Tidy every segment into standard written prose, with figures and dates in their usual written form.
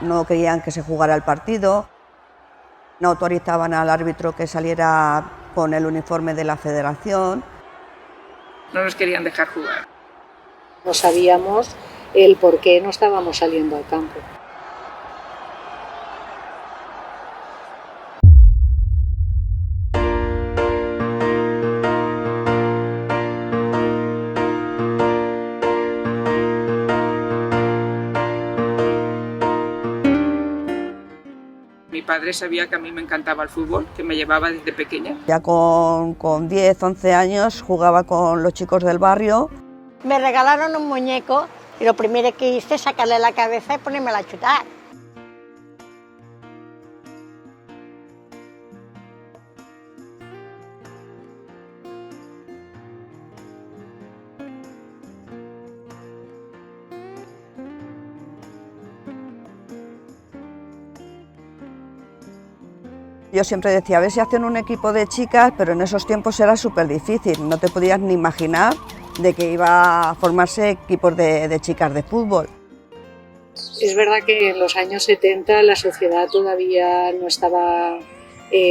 no querían que se jugara el partido, no autorizaban al árbitro que saliera con el uniforme de la federación. No nos querían dejar jugar. No sabíamos el por qué no estábamos saliendo al campo. Mi padre sabía que a mí me encantaba el fútbol, que me llevaba desde pequeña. Ya con 10, 11 años jugaba con los chicos del barrio. Me regalaron un muñeco y lo primero que hice es sacarle la cabeza y ponérmela a chutar. Yo siempre decía, a ver si hacen un equipo de chicas, pero en esos tiempos era súper difícil, no te podías ni imaginar de que iba a formarse equipos de chicas de fútbol. Es verdad que en los años 70 la sociedad todavía no estaba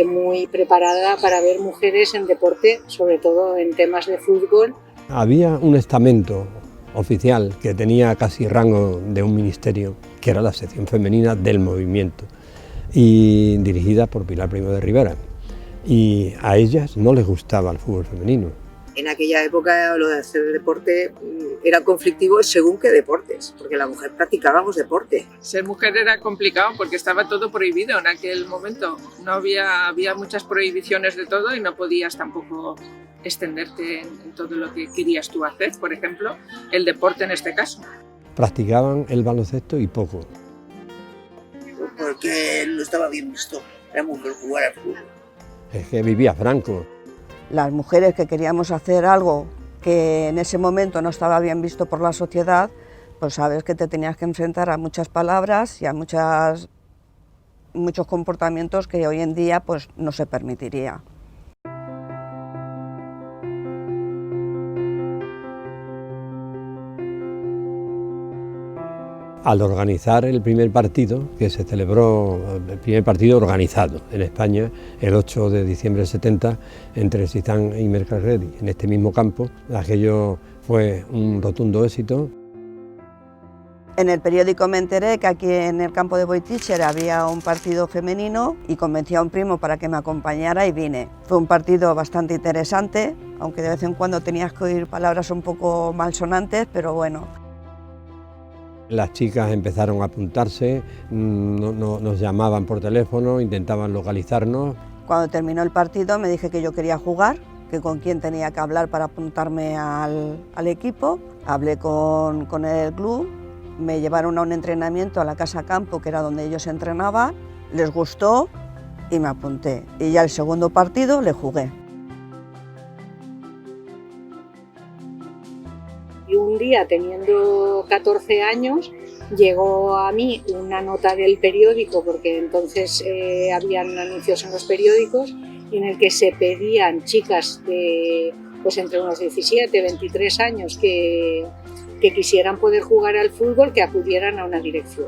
muy preparada para ver mujeres en deporte, sobre todo en temas de fútbol. Había un estamento oficial que tenía casi rango de un ministerio, que era la sección femenina del movimiento, y dirigida por Pilar Primo de Rivera, y a ellas no les gustaba el fútbol femenino. En aquella época lo de hacer deporte era conflictivo según qué deportes, porque la mujer practicábamos deporte. Ser mujer era complicado porque estaba todo prohibido en aquel momento. No había muchas prohibiciones de todo y no podías tampoco extenderte en todo lo que querías tú hacer, por ejemplo, el deporte en este caso. Practicaban el baloncesto y poco. Porque no estaba bien visto la mujer jugar al fútbol. Es que vivía Franco. Las mujeres que queríamos hacer algo que en ese momento no estaba bien visto por la sociedad, pues sabes que te tenías que enfrentar a muchas palabras y a muchos comportamientos que hoy en día pues no se permitiría. Al organizar el primer partido, que se celebró, el primer partido organizado en España, el 8 de diciembre del 70, entre Sizán y Mercadredi, en este mismo campo, aquello fue un rotundo éxito. En el periódico me enteré que aquí en el campo de Boiticher había un partido femenino y convencí a un primo para que me acompañara y vine. Fue un partido bastante interesante, aunque de vez en cuando tenías que oír palabras un poco malsonantes, pero bueno. Las chicas empezaron a apuntarse, nos llamaban por teléfono, intentaban localizarnos. Cuando terminó el partido me dije que yo quería jugar, que con quién tenía que hablar para apuntarme al equipo. Hablé con el club, me llevaron a un entrenamiento a la Casa Campo, que era donde ellos entrenaban, les gustó y me apunté. Y ya el segundo partido le jugué. Y un día, teniendo 14 años, llegó a mí una nota del periódico, porque entonces habían anuncios en los periódicos, en el que se pedían chicas de pues entre unos 17 23 años que quisieran poder jugar al fútbol, que acudieran a una dirección.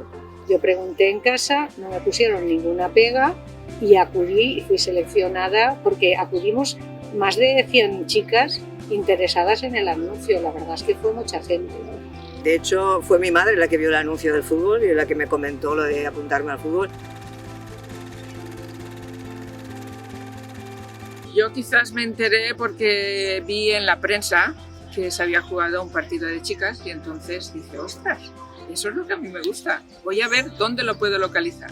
Yo pregunté en casa, no me pusieron ninguna pega y acudí y fui seleccionada, porque acudimos más de 100 chicas interesadas en el anuncio. La verdad es que fue mucha gente, ¿no? De hecho, fue mi madre la que vio el anuncio del fútbol y la que me comentó lo de apuntarme al fútbol. Yo quizás me enteré porque vi en la prensa que se había jugado un partido de chicas y entonces dije, ostras, eso es lo que a mí me gusta, voy a ver dónde lo puedo localizar.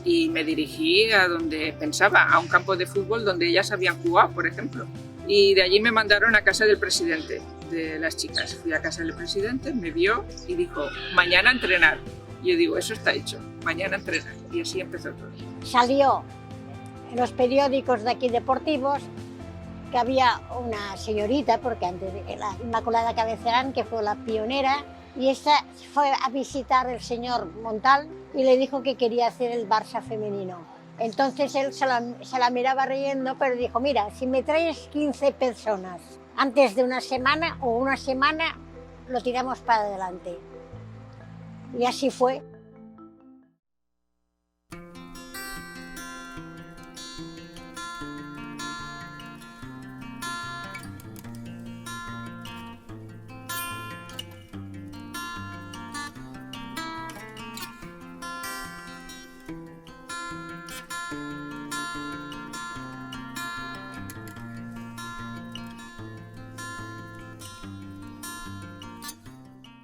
Y me dirigí a donde pensaba, a un campo de fútbol donde ellas habían jugado, por ejemplo. Y de allí me mandaron a casa del presidente de las chicas. Fui a casa del presidente, me vio y dijo, mañana a entrenar. Y yo digo, eso está hecho, mañana a entrenar. Y así empezó todo. Salió en los periódicos de aquí deportivos que había una señorita, porque antes era Inmaculada Cabecerán, que fue la pionera, y esta fue a visitar el señor Montal y le dijo que quería hacer el Barça femenino. Entonces él se la miraba riendo, pero dijo, mira, si me traes 15 personas antes de una semana lo tiramos para adelante. Y así fue.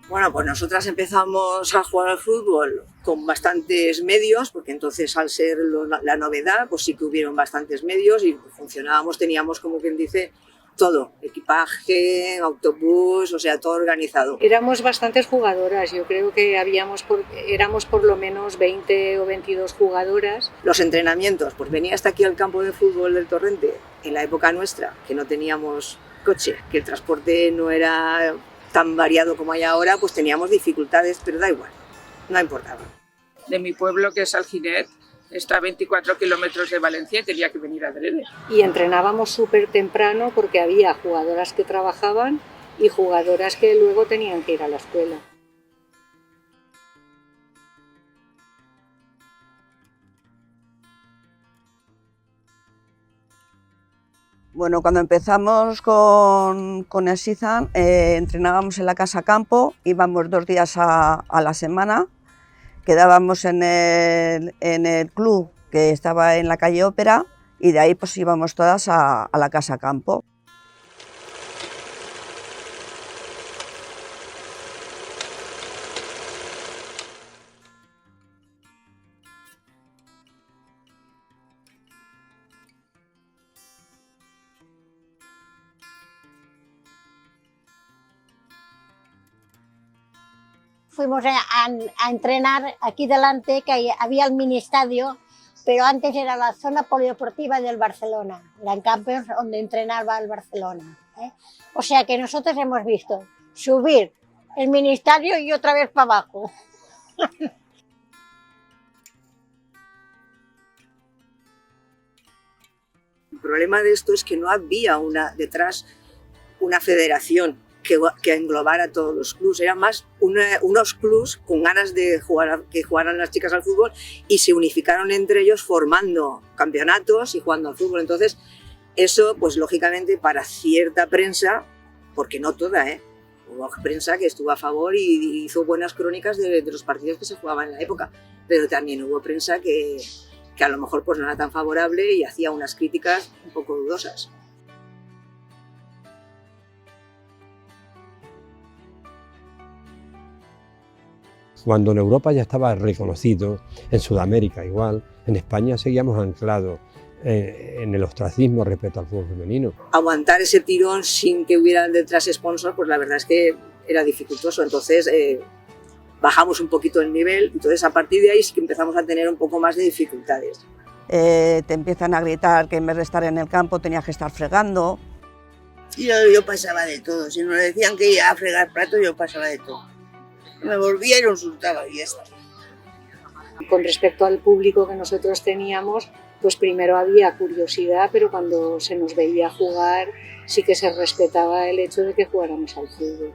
Bueno, pues nosotras empezamos a jugar al fútbol con bastantes medios, porque entonces al ser la novedad, pues sí que hubieron bastantes medios y funcionábamos, teníamos como quien dice todo, equipaje, autobús, o sea, todo organizado. Éramos bastantes jugadoras, yo creo que éramos por lo menos 20 o 22 jugadoras. Los entrenamientos, pues venía hasta aquí al campo de fútbol del Torrente, en la época nuestra, que no teníamos coche, que el transporte no era tan variado como hay ahora, pues teníamos dificultades, pero da igual, no importaba. De mi pueblo, que es Alginet, está a 24 kilómetros de Valencia y tenía que venir a adrede. Y entrenábamos súper temprano porque había jugadoras que trabajaban y jugadoras que luego tenían que ir a la escuela. Bueno, cuando empezamos con el SIZAN, entrenábamos en la casa campo, íbamos 2 días a la semana, quedábamos en el club que estaba en la calle Ópera y de ahí pues íbamos todas a la casa campo. Fuimos a entrenar aquí delante, que había el mini estadio, pero antes era la zona polideportiva del Barcelona, la en campos donde entrenaba el Barcelona, ¿eh? O sea que nosotros hemos visto subir el mini estadio y otra vez para abajo. El problema de esto es que no había detrás una federación que englobara a todos los clubs, eran más unos clubs con ganas de que jugaran las chicas al fútbol y se unificaron entre ellos formando campeonatos y jugando al fútbol. Entonces eso, pues lógicamente para cierta prensa, porque no toda, hubo prensa que estuvo a favor y hizo buenas crónicas de los partidos que se jugaban en la época, pero también hubo prensa que a lo mejor pues no era tan favorable y hacía unas críticas un poco dudosas. Cuando en Europa ya estaba reconocido, en Sudamérica igual, en España seguíamos anclados en el ostracismo respecto al fútbol femenino. Aguantar ese tirón sin que hubiera detrás sponsor, pues la verdad es que era dificultoso, entonces bajamos un poquito el nivel, entonces a partir de ahí sí que empezamos a tener un poco más de dificultades. Te empiezan a gritar que en vez de estar en el campo tenías que estar fregando. Yo pasaba de todo, si nos decían que iba a fregar platos yo pasaba de todo. Me volvía y lo insultaba y ya está. Con respecto al público que nosotros teníamos, pues primero había curiosidad, pero cuando se nos veía jugar sí que se respetaba el hecho de que jugáramos al fútbol.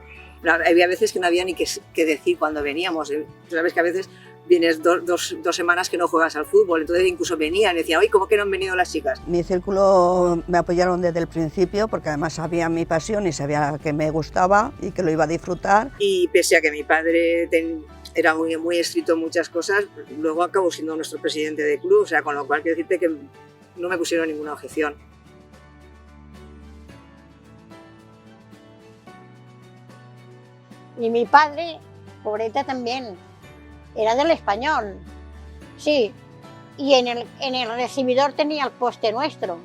Había veces que no había ni que decir cuando veníamos. Sabes que a veces vienes dos semanas que no juegas al fútbol, entonces incluso venían y decían, oye, ¿cómo que no han venido las chicas? Mi círculo me apoyaron desde el principio porque además sabía mi pasión y sabía que me gustaba y que lo iba a disfrutar. Y pese a que mi padre era muy estricto en muchas cosas, luego acabó siendo nuestro presidente de club, o sea, con lo cual quiero decirte que no me pusieron ninguna objeción. Y mi padre, pobreta también, era del Español, sí, y en el recibidor tenía el poste nuestro.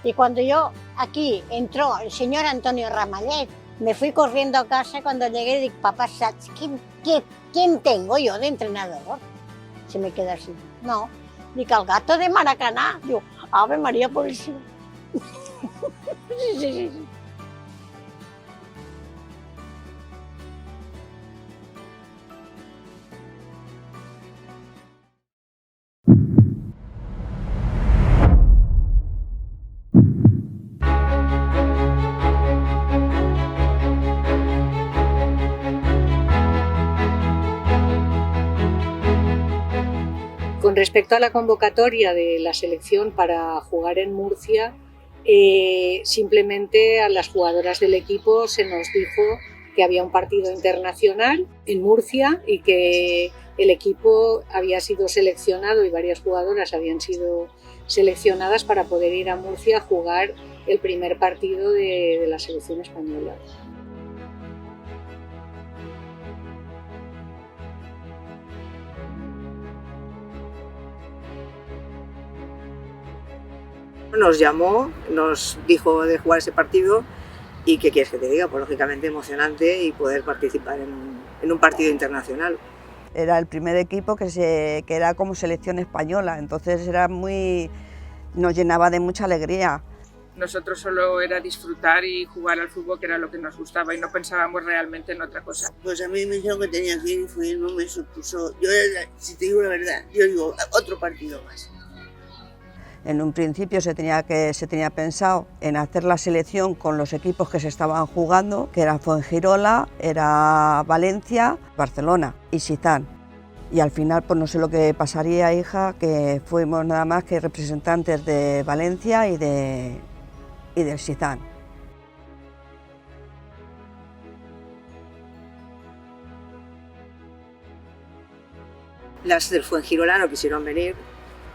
Y cuando yo aquí entró el señor Antonio Ramallet, me fui corriendo a casa. Cuando llegué dije, papá, ¿sabes quién tengo yo de entrenador? Se me queda así, no, dice, el gato de Maracaná. Digo, Ave María Purísima. Sí. Con respecto a la convocatoria de la selección para jugar en Murcia, simplemente a las jugadoras del equipo se nos dijo que había un partido internacional en Murcia y que el equipo había sido seleccionado y varias jugadoras habían sido seleccionadas para poder ir a Murcia a jugar el primer partido de la selección española. Nos llamó, nos dijo de jugar ese partido y ¿qué quieres que te diga? Pues lógicamente emocionante y poder participar en un partido internacional. Era el primer equipo que era como selección española, entonces nos llenaba de mucha alegría. Nosotros solo era disfrutar y jugar al fútbol, que era lo que nos gustaba, y no pensábamos realmente en otra cosa. Pues a mí me dijeron que tenía que ir y fui, no me supuso. Yo, si te digo la verdad, yo digo, otro partido más. En un principio se tenía pensado en hacer la selección con los equipos que se estaban jugando, que era Fuengirola, era Valencia, Barcelona y Sizán. Y al final, pues no sé lo que pasaría, hija, que fuimos nada más que representantes de Valencia y del Sizán. Las del Fuengirola no quisieron venir,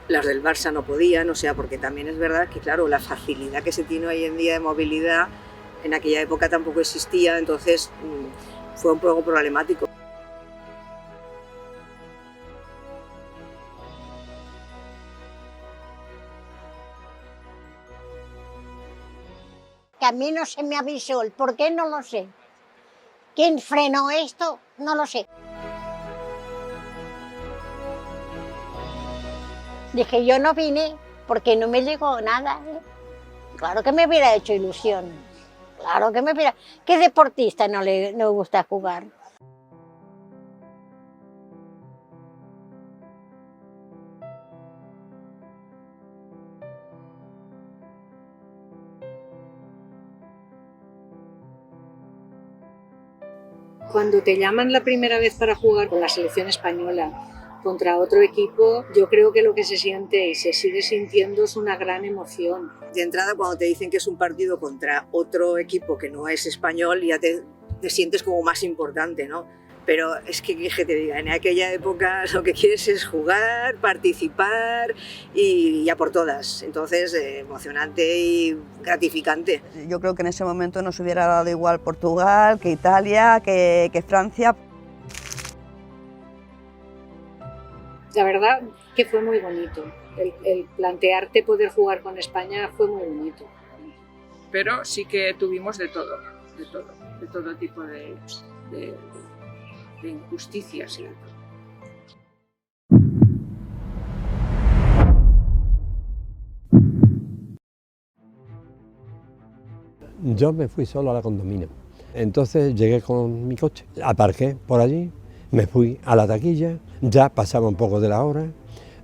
las del Barça no podían, o sea, porque también es verdad que, claro, la facilidad que se tiene hoy en día de movilidad, en aquella época tampoco existía, entonces fue un poco problemático. Que a mí no se me avisó, el por qué no lo sé. ¿Quién frenó esto? No lo sé. Dije, yo no vine porque no me llegó nada. Claro que me hubiera hecho ilusión. Claro que me hubiera... ¿Qué deportista no le gusta jugar? Cuando te llaman la primera vez para jugar con la selección española contra otro equipo, yo creo que lo que se siente y se sigue sintiendo es una gran emoción. De entrada, cuando te dicen que es un partido contra otro equipo que no es español, ya te sientes como más importante, ¿no? Pero es que te diga, en aquella época lo que quieres es jugar, participar y ya por todas. Entonces, emocionante y gratificante. Yo creo que en ese momento nos hubiera dado igual Portugal, que Italia, que Francia. La verdad que fue muy bonito. El plantearte poder jugar con España fue muy bonito. Pero sí que tuvimos de todo tipo de injusticias y de todo. Yo me fui solo a la condomina. Entonces llegué con mi coche, aparqué por allí, me fui a la taquilla, ya pasaba un poco de la hora,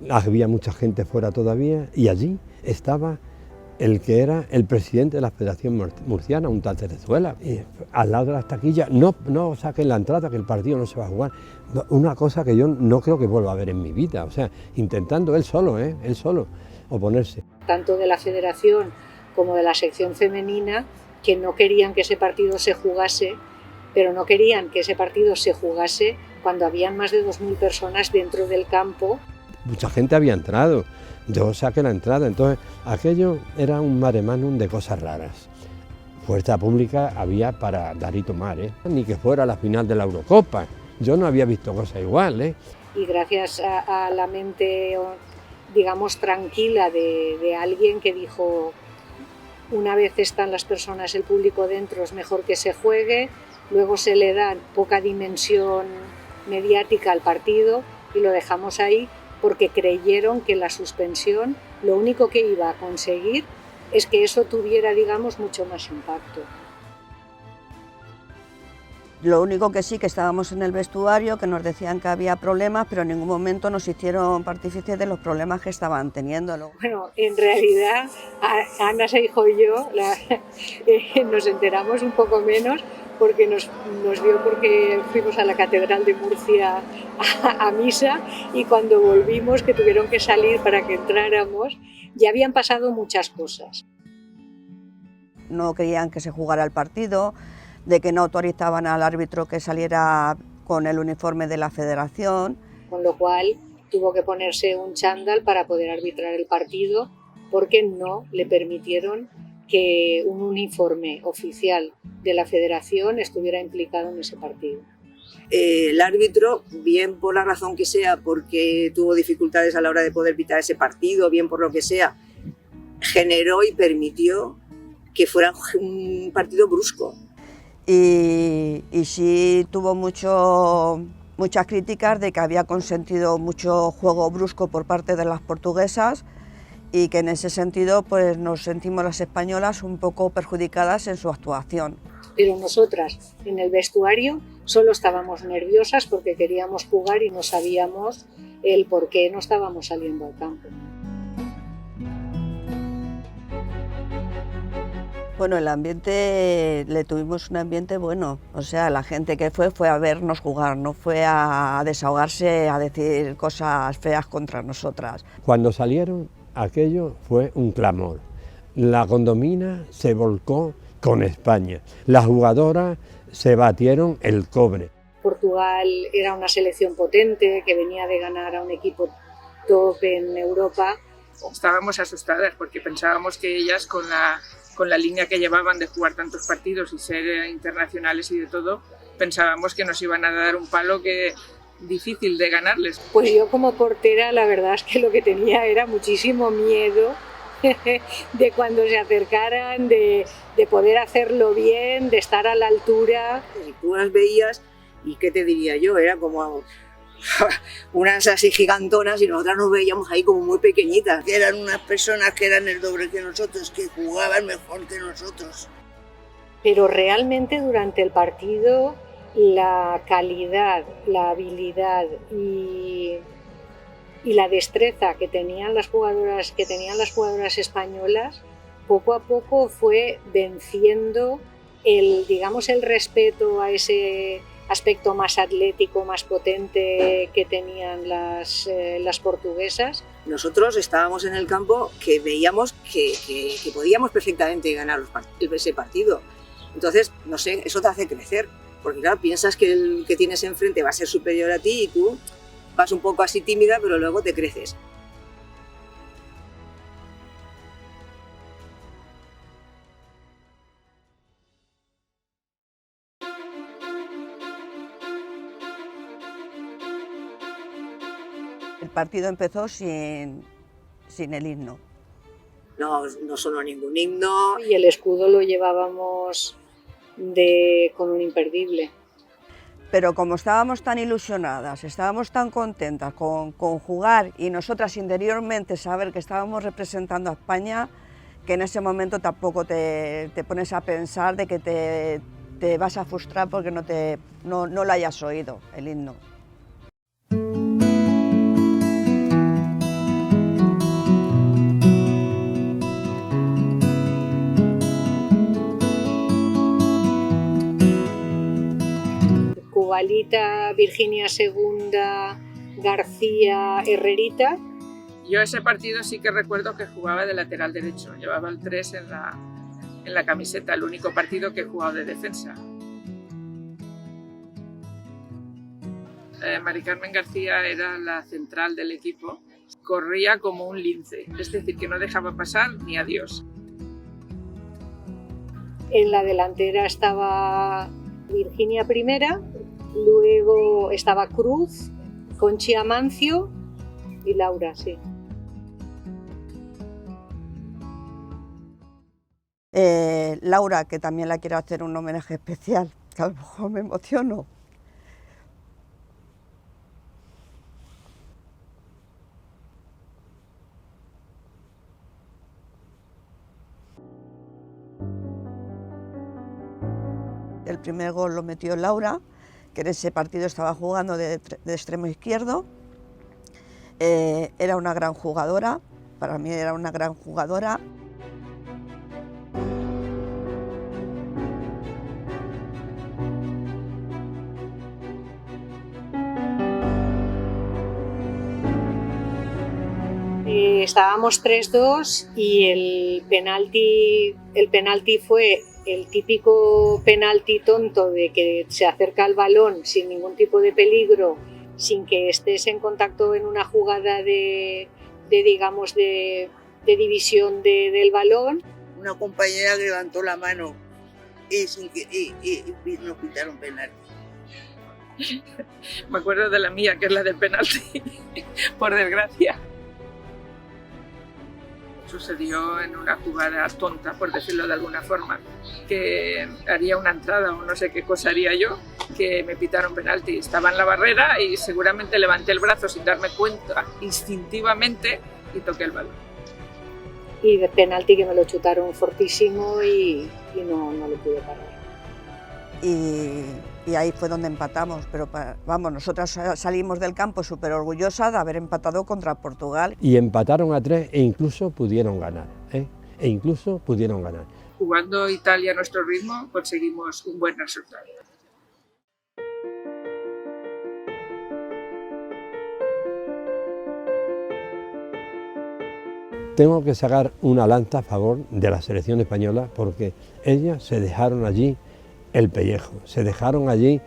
había mucha gente fuera todavía y allí estaba el que era el presidente de la Federación Murciana, un tal Terezuela, y al lado de las taquillas, no saquen la entrada, que el partido no se va a jugar. Una cosa que yo no creo que vuelva a ver en mi vida, o sea, intentando él solo oponerse. Tanto de la Federación como de la sección femenina, que no querían que ese partido se jugase, pero no querían que ese partido se jugase cuando habían más de 2.000 personas dentro del campo. Mucha gente había entrado. Yo saqué la entrada, entonces aquello era un mare magnum de cosas raras. Fuerza pública había para dar y tomar, ni que fuera la final de la Eurocopa. Yo no había visto cosa igual. Y gracias a la mente, digamos, tranquila de alguien que dijo, una vez están las personas, el público dentro, es mejor que se juegue, luego se le da poca dimensión mediática al partido y lo dejamos ahí, porque creyeron que la suspensión lo único que iba a conseguir es que eso tuviera, digamos, mucho más impacto. Lo único que sí, que estábamos en el vestuario, que nos decían que había problemas, pero en ningún momento nos hicieron partícipes de los problemas que estaban teniendo. Bueno, en realidad, Ana Seijo y yo nos enteramos un poco menos, porque nos dio porque fuimos a la Catedral de Murcia a misa, y cuando volvimos, que tuvieron que salir para que entráramos, ya habían pasado muchas cosas. No querían que se jugara el partido, de que no autorizaban al árbitro que saliera con el uniforme de la federación. Con lo cual tuvo que ponerse un chándal para poder arbitrar el partido, porque no le permitieron que un uniforme oficial de la federación estuviera implicado en ese partido. El árbitro, bien por la razón que sea, porque tuvo dificultades a la hora de poder pitar ese partido, bien por lo que sea, generó y permitió que fuera un partido brusco. Y sí tuvo muchas críticas de que había consentido mucho juego brusco por parte de las portuguesas y que en ese sentido pues nos sentimos las españolas un poco perjudicadas en su actuación. Pero nosotras en el vestuario solo estábamos nerviosas porque queríamos jugar y no sabíamos el por qué no estábamos saliendo al campo. Bueno, el ambiente, le tuvimos un ambiente bueno, o sea, la gente que fue a vernos jugar, no fue a desahogarse, a decir cosas feas contra nosotras. Cuando salieron, aquello fue un clamor. La condomina se volcó con España, las jugadoras se batieron el cobre. Portugal era una selección potente que venía de ganar a un equipo top en Europa. Estábamos asustadas porque pensábamos que ellas con la línea que llevaban de jugar tantos partidos y ser internacionales y de todo, pensábamos que nos iban a dar un palo que difícil de ganarles. Pues yo como portera la verdad es que lo que tenía era muchísimo miedo de cuando se acercaran, de poder hacerlo bien, de estar a la altura. Y tú las veías y qué te diría yo, era como unas así gigantonas y nosotras nos veíamos ahí como muy pequeñitas. Que eran unas personas que eran el doble que nosotros, que jugaban mejor que nosotros. Pero realmente durante el partido la calidad, la habilidad y la destreza que tenían las jugadoras españolas poco a poco fue venciendo el respeto a ese aspecto más atlético, más potente que tenían las portuguesas. Nosotros estábamos en el campo que veíamos que podíamos perfectamente ganar ese partido. Entonces, no sé, eso te hace crecer, porque claro, piensas que el que tienes enfrente va a ser superior a ti y tú vas un poco así tímida, pero luego te creces. El partido empezó sin el himno. No sonó ningún himno. Y el escudo lo llevábamos con un imperdible. Pero como estábamos tan ilusionadas, estábamos tan contentas con jugar y nosotras interiormente saber que estábamos representando a España, que en ese momento tampoco te pones a pensar de que te vas a frustrar porque no lo hayas oído, el himno. Cubalita, Virginia II, García, Herrerita. Yo ese partido sí que recuerdo que jugaba de lateral derecho, llevaba el 3 en la camiseta, el único partido que he jugado de defensa. Mari Carmen García era la central del equipo, corría como un lince, es decir, que no dejaba pasar ni a Dios. En la delantera estaba Virginia I, luego estaba Cruz, Conchi Amancio y Laura, sí. Laura, que también la quiero hacer un homenaje especial, que a lo mejor me emociono. El primer gol lo metió Laura, que en ese partido estaba jugando de extremo izquierdo. Era una gran jugadora, para mí era una gran jugadora. Estábamos 3-2 y el penalti fue el típico penalti tonto de que se acerca al balón sin ningún tipo de peligro, sin que estés en contacto en una jugada de división del balón. Una compañera levantó la mano y nos pitaron penalti. Me acuerdo de la mía, que es la del penalti, por desgracia. Sucedió en una jugada tonta, por decirlo de alguna forma, que haría una entrada o no sé qué cosa haría yo, que me pitaron penalti. Estaba en la barrera y seguramente levanté el brazo sin darme cuenta, instintivamente, y toqué el balón. Y de penalti que me lo chutaron fortísimo y no lo pude parar. Y ahí fue donde empatamos, pero vamos, nosotras salimos del campo súper orgullosas de haber empatado contra Portugal. Y empataron a 3 e incluso pudieron ganar, Jugando Italia a nuestro ritmo conseguimos un buen resultado. Tengo que sacar una lanza a favor de la selección española porque ellas se dejaron allí el pellejo, se dejaron allí,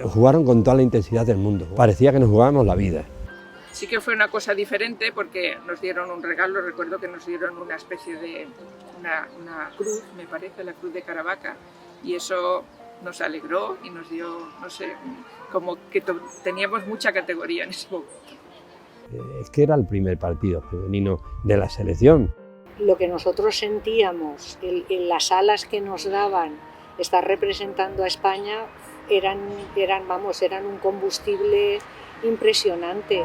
jugaron con toda la intensidad del mundo. Parecía que nos jugábamos la vida. Sí que fue una cosa diferente porque nos dieron un regalo, recuerdo que nos dieron una especie de una cruz, me parece, la cruz de Caravaca, y eso nos alegró y nos dio, no sé, como que teníamos mucha categoría en ese momento. Es que era el primer partido femenino de la selección. Lo que nosotros sentíamos, las alas que nos daban, estar representando a España, eran un combustible impresionante.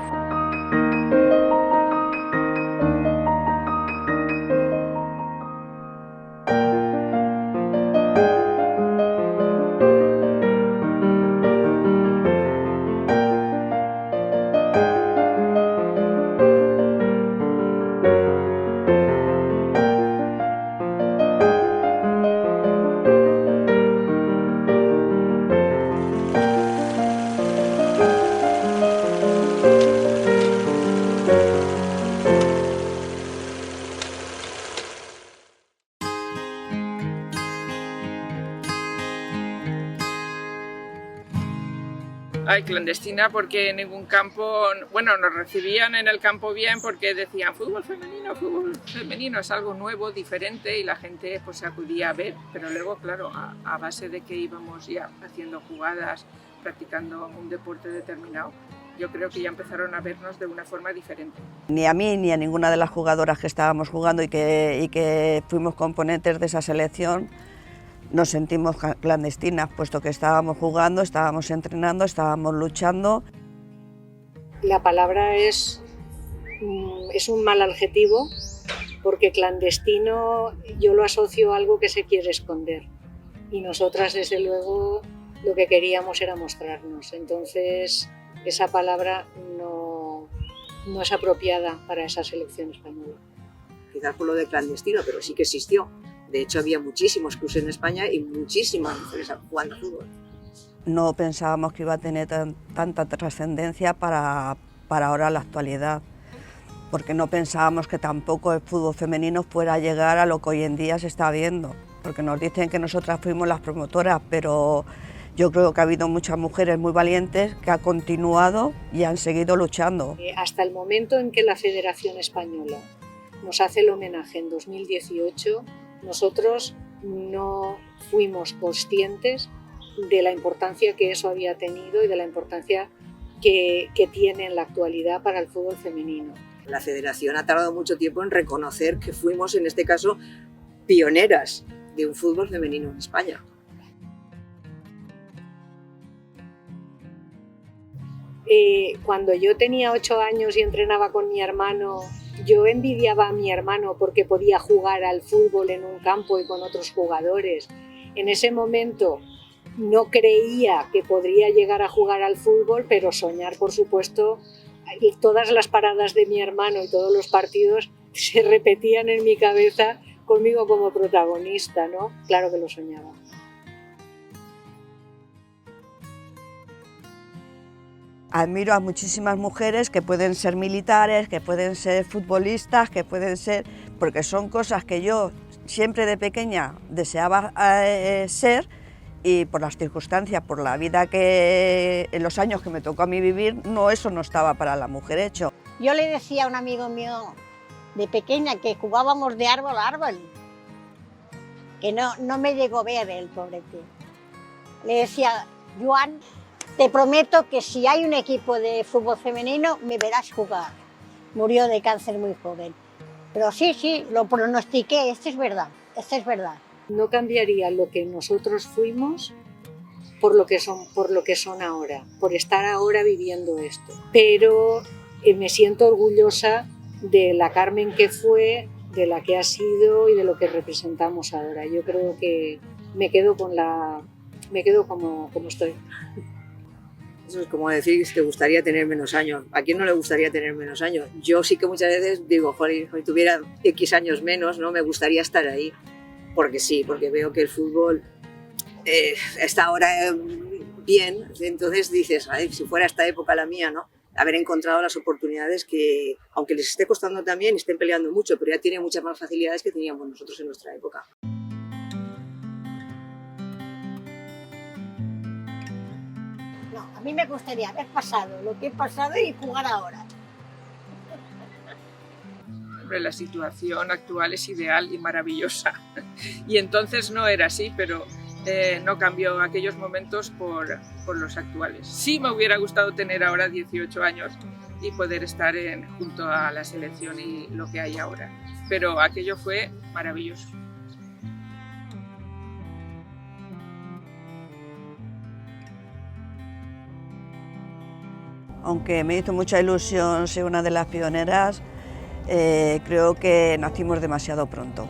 Ay, clandestina porque en ningún campo, bueno, nos recibían en el campo bien porque decían fútbol femenino es algo nuevo, diferente y la gente pues acudía a ver, pero luego, claro, a base de que íbamos ya haciendo jugadas, practicando un deporte determinado, yo creo que ya empezaron a vernos de una forma diferente. Ni a mí ni a ninguna de las jugadoras que estábamos jugando y que fuimos componentes de esa selección, nos sentimos clandestinas, puesto que estábamos jugando, estábamos entrenando, estábamos luchando. La palabra es un mal adjetivo, porque clandestino yo lo asocio a algo que se quiere esconder. Y nosotras, desde luego, lo que queríamos era mostrarnos. Entonces, esa palabra no es apropiada para esa selección española. Quizás por lo de clandestino, pero sí que existió. De hecho, había muchísimos clubes en España y muchísimas mujeres jugando al fútbol. No pensábamos que iba a tener tanta trascendencia para ahora la actualidad, porque no pensábamos que tampoco el fútbol femenino fuera a llegar a lo que hoy en día se está viendo, porque nos dicen que nosotras fuimos las promotoras, pero yo creo que ha habido muchas mujeres muy valientes que han continuado y han seguido luchando. Hasta el momento en que la Federación Española nos hace el homenaje en 2018, nosotros no fuimos conscientes de la importancia que eso había tenido y de la importancia que tiene en la actualidad para el fútbol femenino. La Federación ha tardado mucho tiempo en reconocer que fuimos, en este caso, pioneras de un fútbol femenino en España. Cuando yo tenía 8 años y entrenaba con mi hermano, yo envidiaba a mi hermano porque podía jugar al fútbol en un campo y con otros jugadores. En ese momento no creía que podría llegar a jugar al fútbol, pero soñar, por supuesto, y todas las paradas de mi hermano y todos los partidos se repetían en mi cabeza conmigo como protagonista, ¿no? Claro que lo soñaba. Admiro a muchísimas mujeres que pueden ser militares, que pueden ser futbolistas, que pueden ser... porque son cosas que yo siempre de pequeña deseaba ser, y por las circunstancias, por la vida que en los años que me tocó a mí vivir, eso no estaba para la mujer hecho. Yo le decía a un amigo mío de pequeña que jugábamos de árbol a árbol, que no me llegó a ver el pobre tío. Le decía, Joan, te prometo que si hay un equipo de fútbol femenino me verás jugar. Murió de cáncer muy joven. Pero sí, sí, lo pronostiqué, esto es verdad, esto es verdad. No cambiaría lo que nosotros fuimos por lo que son ahora, por estar ahora viviendo esto. Pero me siento orgullosa de la Carmen que fue, de la que ha sido y de lo que representamos ahora. Yo creo que me quedo como estoy. Eso es como decir que te gustaría tener menos años. ¿A quién no le gustaría tener menos años? Yo sí que muchas veces digo, joder, si tuviera X años menos, ¿no? Me gustaría estar ahí. Porque sí, porque veo que el fútbol está ahora bien. Entonces dices, ay, si fuera esta época la mía, ¿no? Haber encontrado las oportunidades que, aunque les esté costando también, estén peleando mucho, pero ya tienen muchas más facilidades que teníamos nosotros en nuestra época. No, a mí me gustaría haber pasado lo que he pasado y jugar ahora. La situación actual es ideal y maravillosa. Y entonces no era así, pero no cambió aquellos momentos por los actuales. Sí me hubiera gustado tener ahora 18 años y poder estar junto a la selección y lo que hay ahora. Pero aquello fue maravilloso. Aunque me hizo mucha ilusión ser una de las pioneras, creo que nacimos demasiado pronto.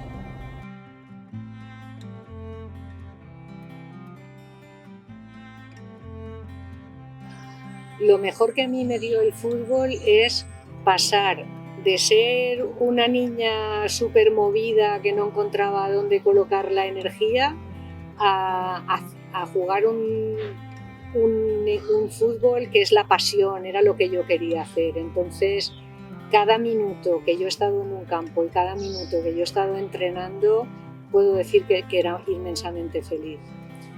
Lo mejor que a mí me dio el fútbol es pasar de ser una niña súper movida que no encontraba dónde colocar la energía a jugar un fútbol que es la pasión, era lo que yo quería hacer. Entonces, cada minuto que yo he estado en un campo y cada minuto que yo he estado entrenando, puedo decir que era inmensamente feliz.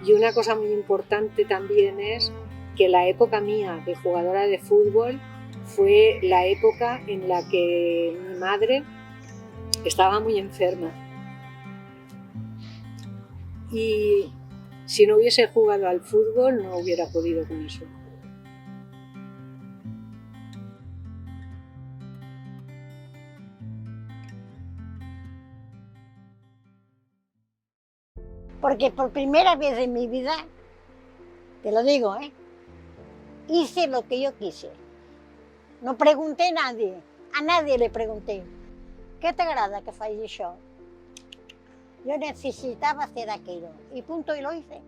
Y una cosa muy importante también es que la época mía de jugadora de fútbol fue la época en la que mi madre estaba muy enferma. Y si no hubiese jugado al fútbol, no hubiera podido con eso. Porque por primera vez en mi vida, te lo digo, hice lo que yo quise. No pregunté a nadie le pregunté, ¿qué te agrada que facis això? Yo necesitaba hacer aquello, y punto, y lo hice.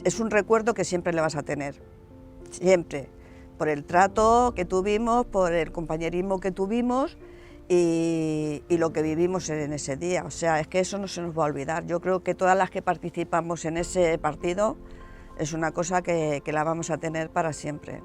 Es un recuerdo que siempre le vas a tener, siempre, por el trato que tuvimos, por el compañerismo que tuvimos y lo que vivimos en ese día. O sea, es que eso no se nos va a olvidar. Yo creo que todas las que participamos en ese partido es una cosa que la vamos a tener para siempre.